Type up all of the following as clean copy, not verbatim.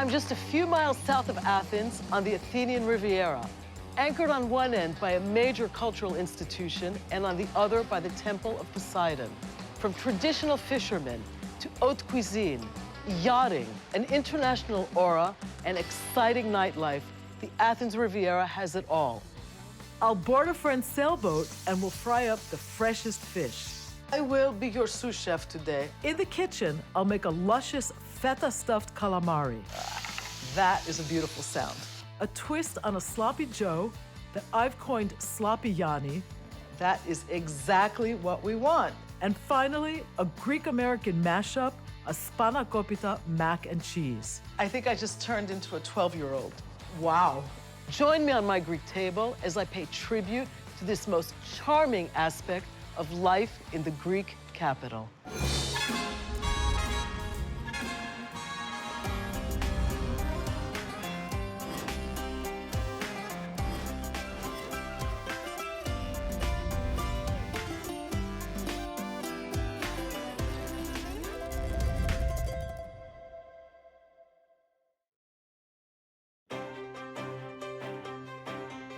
I'm just a few miles south of Athens on the Athenian Riviera, anchored on one end by a major cultural institution and on the other by the Temple of Poseidon. From traditional fishermen to haute cuisine, yachting, an international aura, and exciting nightlife, the Athens Riviera has it all. I'll board a friend's sailboat and we'll fry up the freshest fish. I will be your sous chef today. In the kitchen, I'll make a luscious Feta stuffed calamari. That is a beautiful sound. A twist on a sloppy Joe that I've coined sloppy Yanni. That is exactly what we want. And finally, a Greek-American mashup, a Spanakopita mac and cheese. I think I just turned into a 12-year-old. Wow. Join me on my Greek table as I pay tribute to this most charming aspect of life in the Greek capital.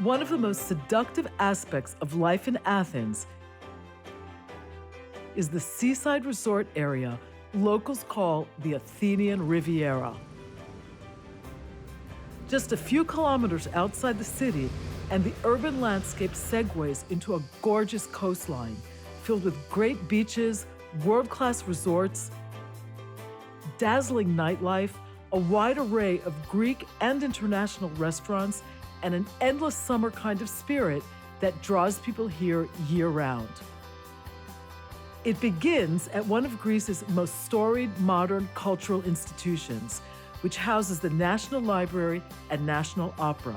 One of the most seductive aspects of life in Athens is the seaside resort area locals call the Athenian Riviera. Just a few kilometers outside the city, and the urban landscape segues into a gorgeous coastline filled with great beaches, world-class resorts, dazzling nightlife, a wide array of Greek and international restaurants, and an endless summer kind of spirit that draws people here year-round. It begins at one of Greece's most storied modern cultural institutions, which houses the National Library and National Opera,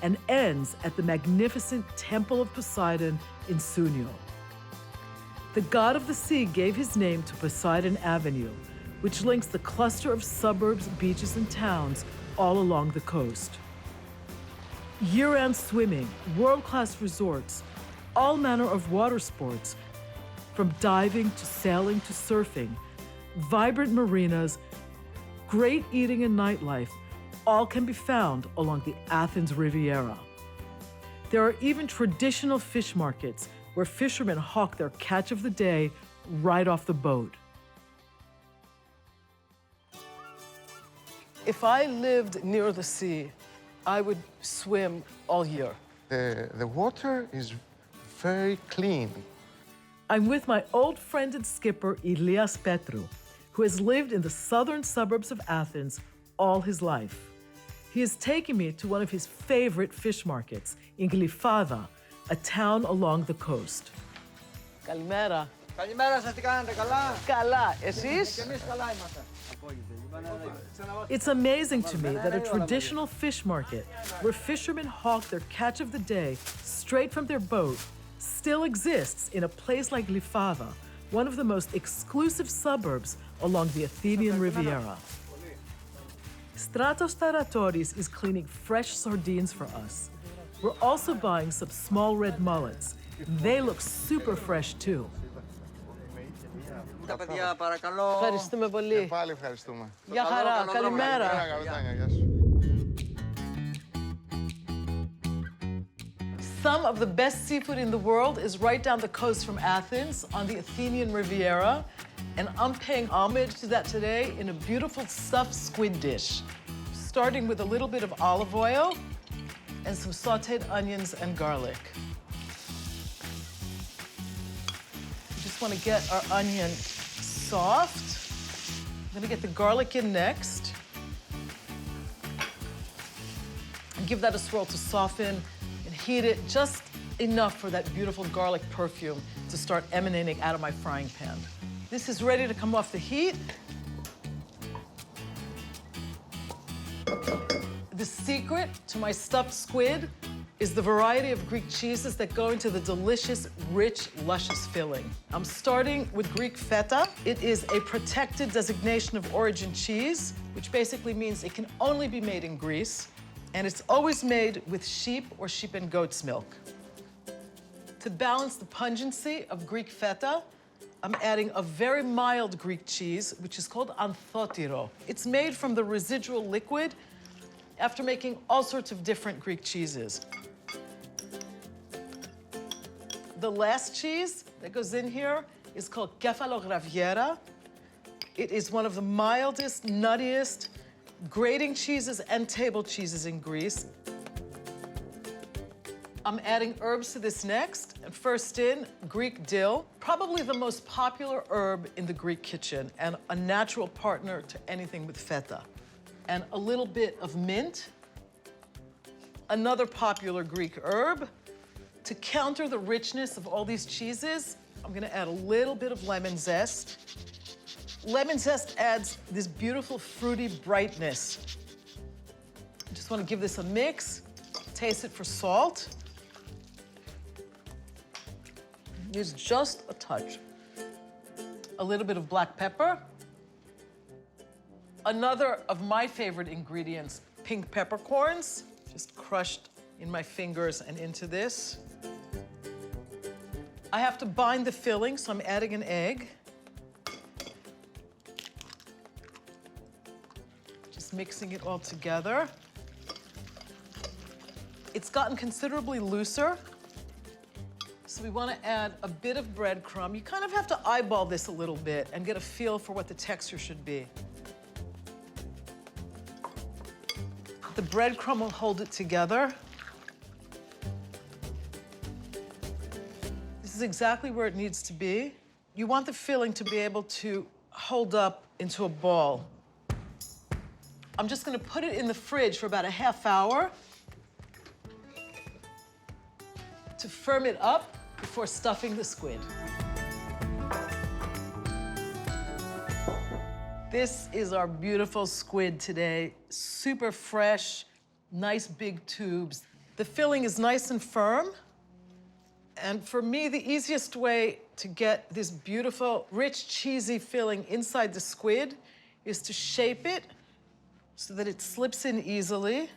and ends at the magnificent Temple of Poseidon in Sunio. The god of the sea gave his name to Poseidon Avenue, which links the cluster of suburbs, beaches, and towns all along the coast. Year-round swimming, world-class resorts, all manner of water sports, from diving to sailing to surfing, vibrant marinas, great eating and nightlife, all can be found along the Athens Riviera. There are even traditional fish markets where fishermen hawk their catch of the day right off the boat. If I lived near the sea, I would swim all year. The water is very clean. I'm with my old friend and skipper, Ilias Petru, who has lived in the southern suburbs of Athens all his life. He has taken me to one of his favorite fish markets in Glyfada, a town along the coast. Kalimera. Καλημέρα σας, τι κάνετε, καλά? Καλά, εσείς? Και εμείς καλά είμαστε. It's amazing to me that a traditional fish market, where fishermen hawk their catch of the day straight from their boat, still exists in a place like Glyfada, one of the most exclusive suburbs along the Athenian Riviera. Stratos Taratoris is cleaning fresh sardines for us. We're also buying some small red mullets. They look super fresh too. Τα παιδιά, παρακαλώ. Ευχαριστούμε πολύ. Και πάλι ευχαριστούμε. Γεια χαρά, καλημέρα. Γεια σου. Some of the best seafood in the world is right down the coast from Athens on the Athenian Riviera, and I'm paying homage to that today in a beautiful stuffed squid dish, starting with a little bit of olive oil and some sautéed onions and garlic. We just want to get our onion soft. I'm going to get the garlic in next and give that a swirl to soften. Heat it just enough for that beautiful garlic perfume to start emanating out of my frying pan. This is ready to come off the heat. The secret to my stuffed squid is the variety of Greek cheeses that go into the delicious, rich, luscious filling. I'm starting with Greek Feta. It is a protected designation of origin cheese, which basically means it can only be made in Greece. And it's always made with sheep or sheep and goat's milk. To balance the pungency of Greek Feta, I'm adding a very mild Greek cheese, which is called anthotiro. It's made from the residual liquid after making all sorts of different Greek cheeses. The last cheese that goes in here is called Riviera. It is one of the mildest, nuttiest grating cheeses and table cheeses in Greece. I'm adding herbs to this next. And first in, Greek dill, probably the most popular herb in the Greek kitchen and a natural partner to anything with feta. And a little bit of mint, another popular Greek herb. To counter the richness of all these cheeses, I'm gonna add a little bit of lemon zest. Lemon zest adds this beautiful fruity brightness. I just wanna give this a mix, taste it for salt. Use just a touch. A little bit of black pepper. Another of my favorite ingredients, pink peppercorns, just crushed in my fingers and into this. I have to bind the filling, so I'm adding an egg. Just mixing it all together. It's gotten considerably looser. So we want to add a bit of breadcrumb. You kind of have to eyeball this a little bit and get a feel for what the texture should be. The breadcrumb will hold it together. This is exactly where it needs to be. You want the filling to be able to hold up into a ball. I'm just going to put it in the fridge for about a half hour to firm it up before stuffing the squid. This is our beautiful squid today. Super fresh, nice big tubes. The filling is nice and firm. And for me, the easiest way to get this beautiful, rich, cheesy filling inside the squid is to shape it so that it slips in easily.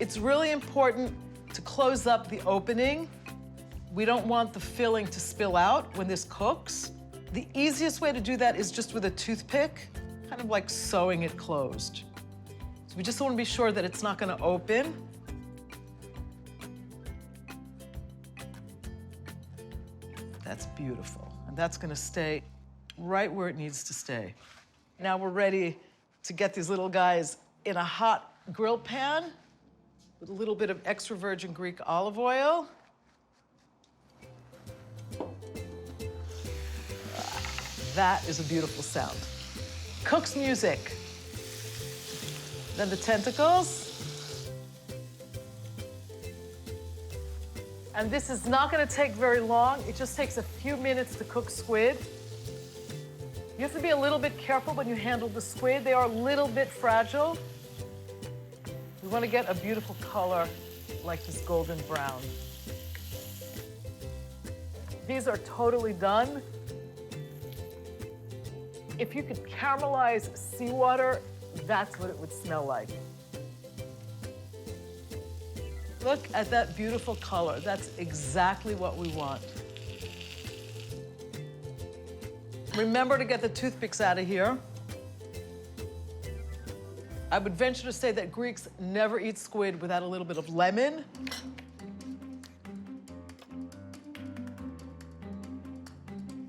It's really important to close up the opening. We don't want the filling to spill out when this cooks. The easiest way to do that is just with a toothpick, kind of like sewing it closed. So we just want to be sure that it's not going to open. That's beautiful. And that's going to stay right where it needs to stay. Now we're ready to get these little guys in a hot grill pan with a little bit of extra virgin Greek olive oil. That is a beautiful sound. Cook's music. Then the tentacles. And this is not gonna take very long. It just takes a few minutes to cook squid. You have to be a little bit careful when you handle the squid. They are a little bit fragile. We want to get a beautiful color like this golden brown. These are totally done. If you could caramelize seawater, that's what it would smell like. Look at that beautiful color. That's exactly what we want. Remember to get the toothpicks out of here. I would venture to say that Greeks never eat squid without a little bit of lemon.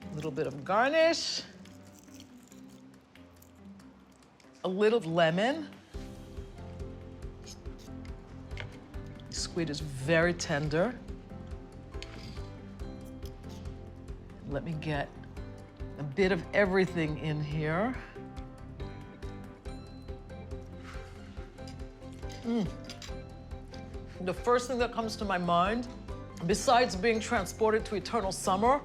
A little bit of garnish. A little lemon. Squid is very tender. Let me get a bit of everything in here. The first thing that comes to my mind, besides being transported to eternal summer,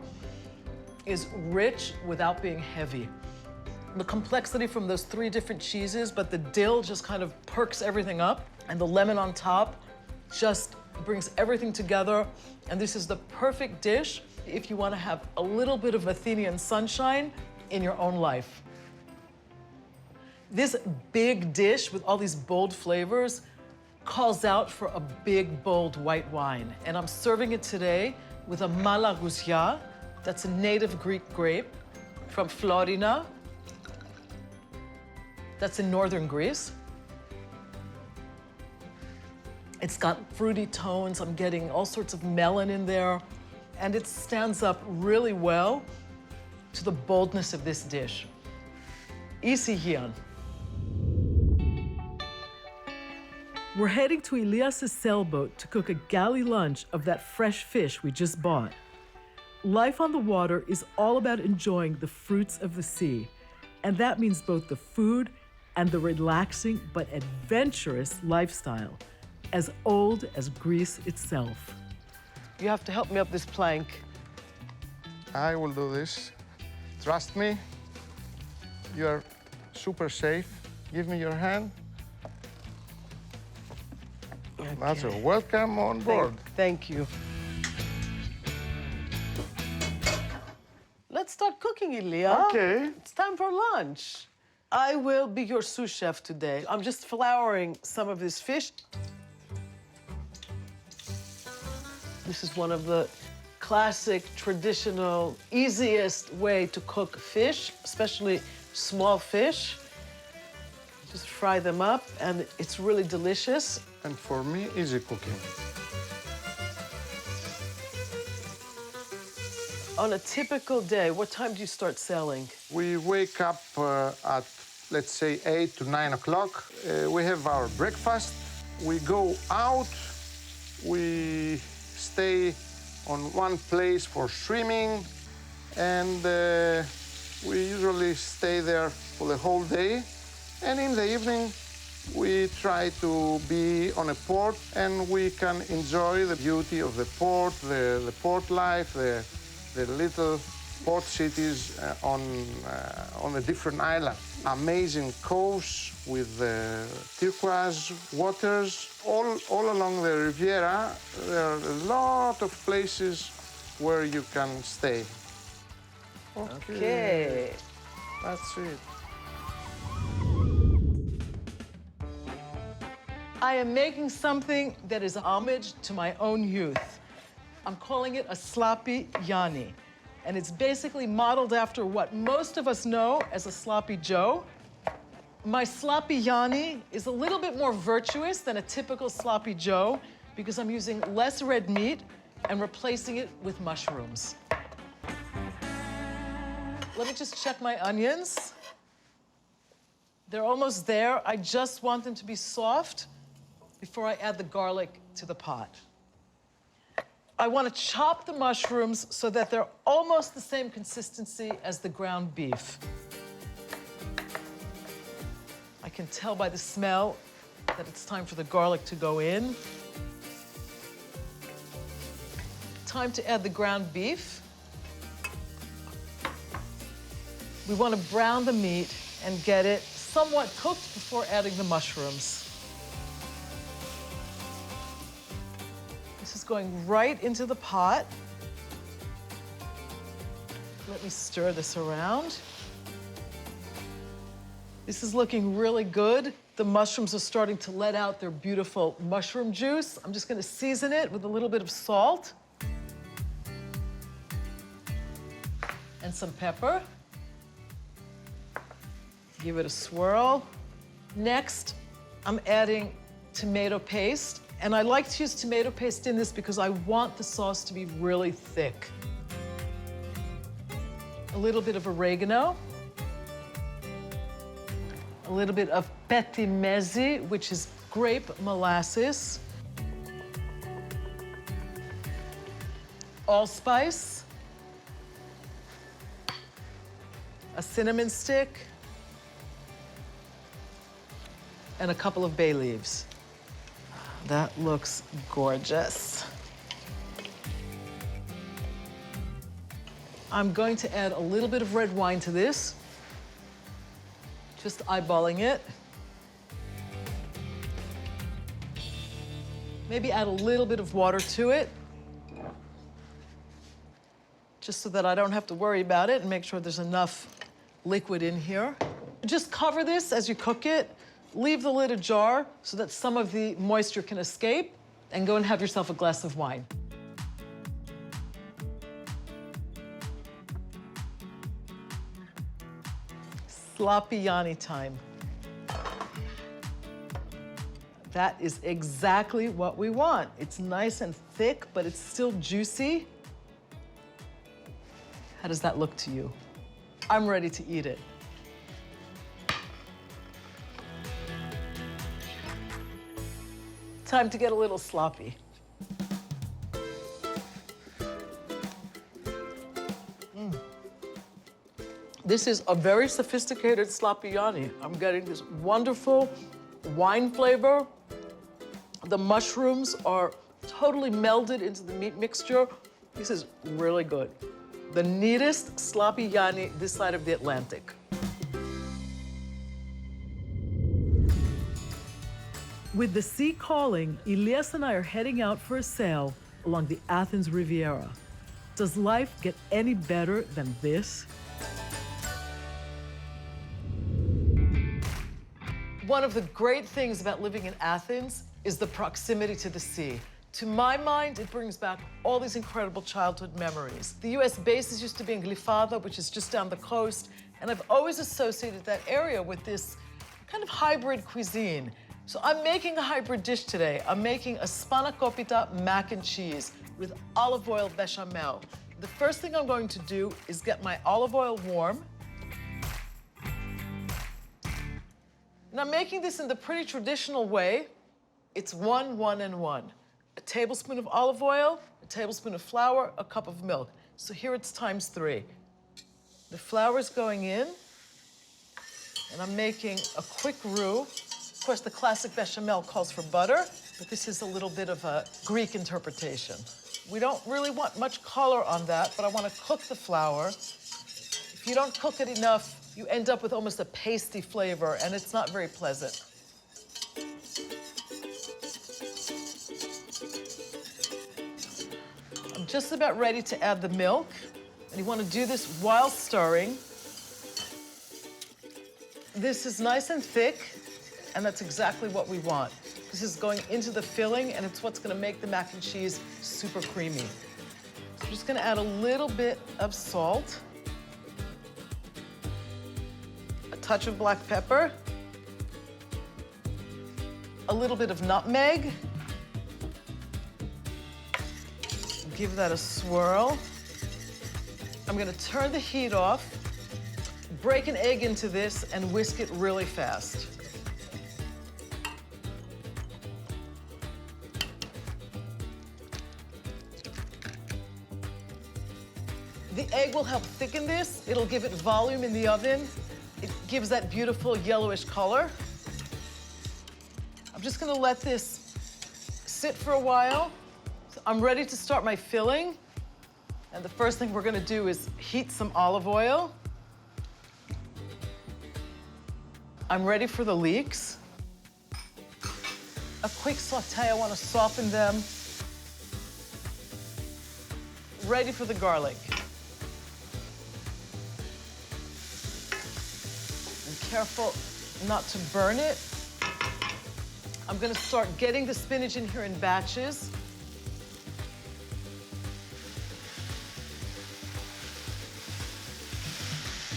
is rich without being heavy. The complexity from those 3 different cheeses, but the dill just kind of perks everything up, and the lemon on top just brings everything together. And this is the perfect dish if you want to have a little bit of Athenian sunshine in your own life. This big dish with all these bold flavors calls out for a big, bold white wine. And I'm serving it today with a malagousia. That's a native Greek grape from Florina. That's in northern Greece. It's got fruity tones. I'm getting all sorts of melon in there. And it stands up really well to the boldness of this dish. Easy here. We're heading to Elias's sailboat to cook a galley lunch of that fresh fish we just bought. Life on the water is all about enjoying the fruits of the sea, and that means both the food and the relaxing but adventurous lifestyle, as old as Greece itself. You have to help me up this plank. I will do this. Trust me. You are super safe. Give me your hand. Okay. That's a welcome on board. Thank you. Let's start cooking, Elia. Okay. It's time for lunch. I will be your sous chef today. I'm just flouring some of this fish. This is one of the classic, traditional, easiest way to cook fish, especially small fish. Just fry them up, and it's really delicious. And for me, easy cooking. On a typical day, what time do you start sailing? We wake up at, let's say, 8 to 9 o'clock. We have our breakfast. We go out. We stay on one place for swimming. And we usually stay there for the whole day. And in the evening, we try to be on a port, and we can enjoy the beauty of the port, the port life, the little port cities on the different islands. Amazing coasts with turquoise waters. All along the Riviera, there are a lot of places where you can stay. Okay. That's it. I am making something that is homage to my own youth. I'm calling it a sloppy Yanni. And it's basically modeled after what most of us know as a sloppy Joe. My sloppy Yanni is a little bit more virtuous than a typical sloppy Joe because I'm using less red meat and replacing it with mushrooms. Let me just check my onions. They're almost there. I just want them to be soft before I add the garlic to the pot. I want to chop the mushrooms so that they're almost the same consistency as the ground beef. I can tell by the smell that it's time for the garlic to go in. Time to add the ground beef. We want to brown the meat and get it somewhat cooked before adding the mushrooms. This is going right into the pot. Let me stir this around. This is looking really good. The mushrooms are starting to let out their beautiful mushroom juice. I'm just going to season it with a little bit of salt and some pepper. Give it a swirl. Next, I'm adding tomato paste. And I like to use tomato paste in this because I want the sauce to be really thick. A little bit of oregano. A little bit of petimezi, which is grape molasses. Allspice. A cinnamon stick. And a couple of bay leaves. That looks gorgeous. I'm going to add a little bit of red wine to this. Just eyeballing it. Maybe add a little bit of water to it, just so that I don't have to worry about it and make sure there's enough liquid in here. Just cover this as you cook it leave the lid ajar so that some of the moisture can escape, and go and have yourself a glass of wine. Sloppy Yanni time. That is exactly what we want. It's nice and thick, but it's still juicy. How does that look to you? I'm ready to eat it. Time to get a little sloppy. This is a very sophisticated sloppy Yanni. I'm getting this wonderful wine flavor. The mushrooms are totally melded into the meat mixture. This is really good. The neatest sloppy Yanni this side of the Atlantic. With the sea calling, Ilias and I are heading out for a sail along the Athens Riviera. Does life get any better than this? One of the great things about living in Athens is the proximity to the sea. To my mind, it brings back all these incredible childhood memories. The US bases used to be in Glyfada, which is just down the coast, and I've always associated that area with this kind of hybrid cuisine. So I'm making a hybrid dish today. I'm making a Spanakopita mac and cheese with olive oil bechamel. The first thing I'm going to do is get my olive oil warm. And I'm making this in the pretty traditional way. It's 1, 1, and 1. A tablespoon of olive oil, a tablespoon of flour, a cup of milk. So here it's times 3. The flour's going in, and I'm making a quick roux. Of course, the classic bechamel calls for butter, but this is a little bit of a Greek interpretation. We don't really want much color on that, but I want to cook the flour. If you don't cook it enough, you end up with almost a pasty flavor, and it's not very pleasant. I'm just about ready to add the milk, and you want to do this while stirring. This is nice and thick, and that's exactly what we want. This is going into the filling, and it's what's going to make the mac and cheese super creamy. So I'm just going to add a little bit of salt, a touch of black pepper, a little bit of nutmeg. Give that a swirl. I'm going to turn the heat off, break an egg into this, and whisk it really fast. The egg will help thicken this. It'll give it volume in the oven. It gives that beautiful yellowish color. I'm just gonna let this sit for a while. So I'm ready to start my filling. And the first thing we're gonna do is heat some olive oil. I'm ready for the leeks. A quick saute, I wanna soften them. Ready for the garlic. Careful not to burn it. I'm gonna start getting the spinach in here in batches.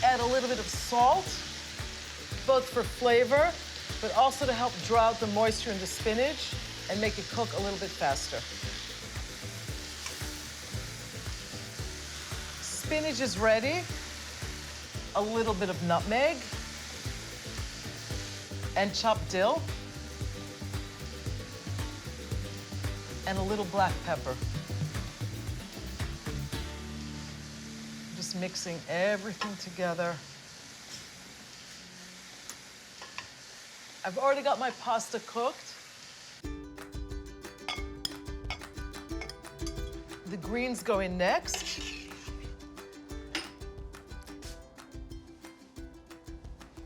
Add a little bit of salt, both for flavor, but also to help draw out the moisture in the spinach and make it cook a little bit faster. Spinach is ready. A little bit of nutmeg. And chopped dill, and a little black pepper. Just mixing everything together. I've already got my pasta cooked. The greens go in next.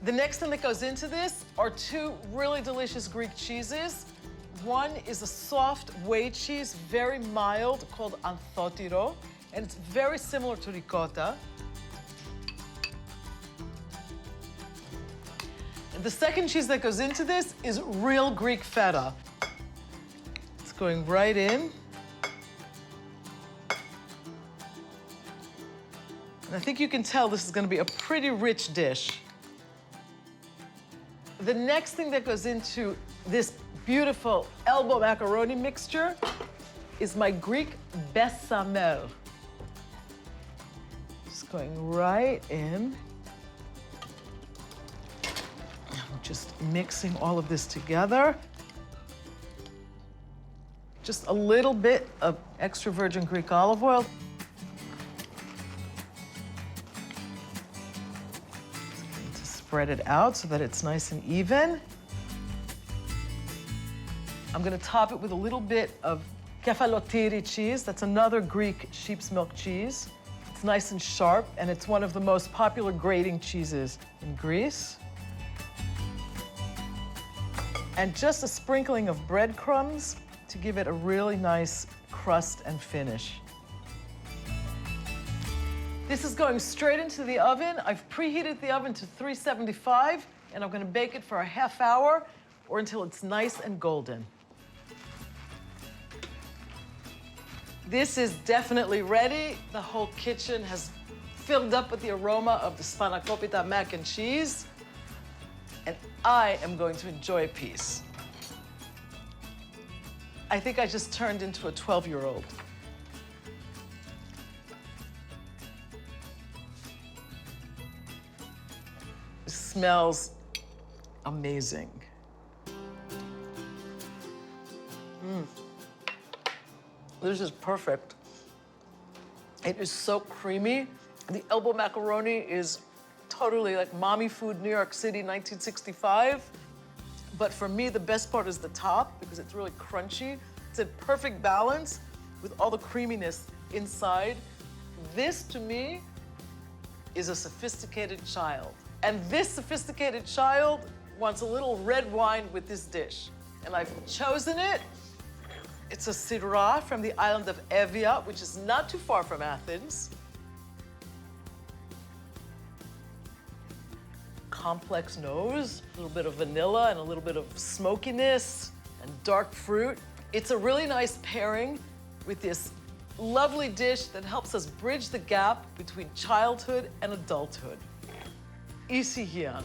The next thing that goes into this are 2 really delicious Greek cheeses. One is a soft whey cheese, very mild, called anthotiro, and it's very similar to ricotta. The second cheese that goes into this is real Greek feta. It's going right in. And I think you can tell this is going to be a pretty rich dish. The next thing that goes into this beautiful elbow macaroni mixture is my Greek bechamel. Just going right in. Just mixing all of this together. Just a little bit of extra virgin Greek olive oil. To spread it out so that it's nice and even. I'm gonna top it with a little bit of kefalotiri cheese. That's another Greek sheep's milk cheese. It's nice and sharp, and it's one of the most popular grating cheeses in Greece. And just a sprinkling of breadcrumbs to give it a really nice crust and finish. This is going straight into the oven. I've preheated the oven to 375, and I'm gonna bake it for a half hour or until it's nice and golden. This is definitely ready. The whole kitchen has filled up with the aroma of the Spanakopita mac and cheese. And I am going to enjoy a piece. I think I just turned into a 12-year-old. It smells amazing. This is perfect. It is so creamy. The elbow macaroni is totally like mommy food, New York City, 1965. But for me, the best part is the top because it's really crunchy. It's in perfect balance with all the creaminess inside. This, to me, is a sophisticated child. And this sophisticated child wants a little red wine with this dish. And I've chosen it. It's a Syrah from the island of Evia, which is not too far from Athens. Complex nose, a little bit of vanilla and a little bit of smokiness and dark fruit. It's a really nice pairing with this lovely dish that helps us bridge the gap between childhood and adulthood. Isihian.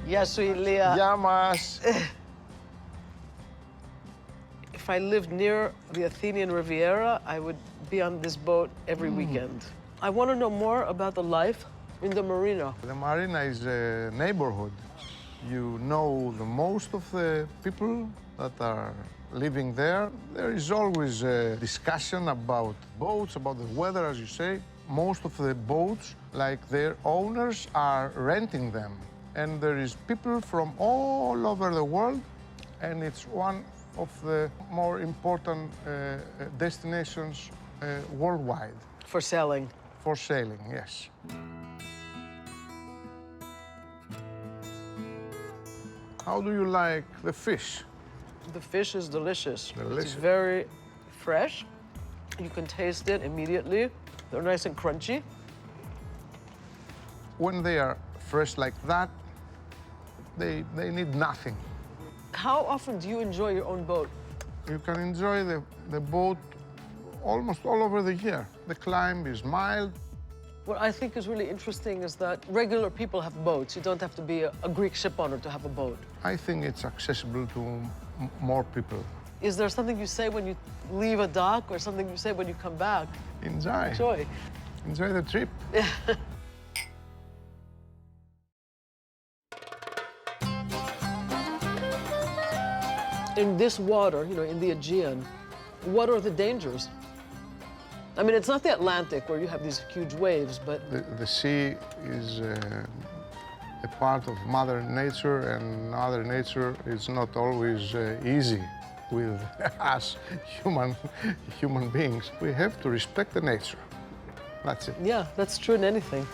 Γεια σου, Ηλία. Γεια μας. If I lived near the Athenian Riviera, I would be on this boat every weekend. I want to know more about the life in the marina. The marina is a neighborhood. You know the most of the people that are living there. There is always a discussion about boats, about the weather, as you say. Most of the boats, like their owners, are renting them. And there is people from all over the world, and it's one of the more important destinations worldwide. For sailing. For sailing, yes. How do you like the fish? The fish is delicious. Delicious. It's very fresh. You can taste it immediately. They're nice and crunchy. When they are fresh like that, they need nothing. How often do you enjoy your own boat? You can enjoy the boat almost all over the year. The climb is mild. What I think is really interesting is that regular people have boats. You don't have to be a Greek ship owner to have a boat. I think it's accessible to more people. Is there something you say when you leave a dock or something you say when you come back? Enjoy. Enjoy. Enjoy the trip. In this water, you know, in the Aegean, what are the dangers? I mean, it's not the Atlantic where you have these huge waves, but... The sea is a part of Mother Nature, and Mother Nature is not always easy with us human beings. We have to respect the nature. That's it. Yeah, that's true in anything.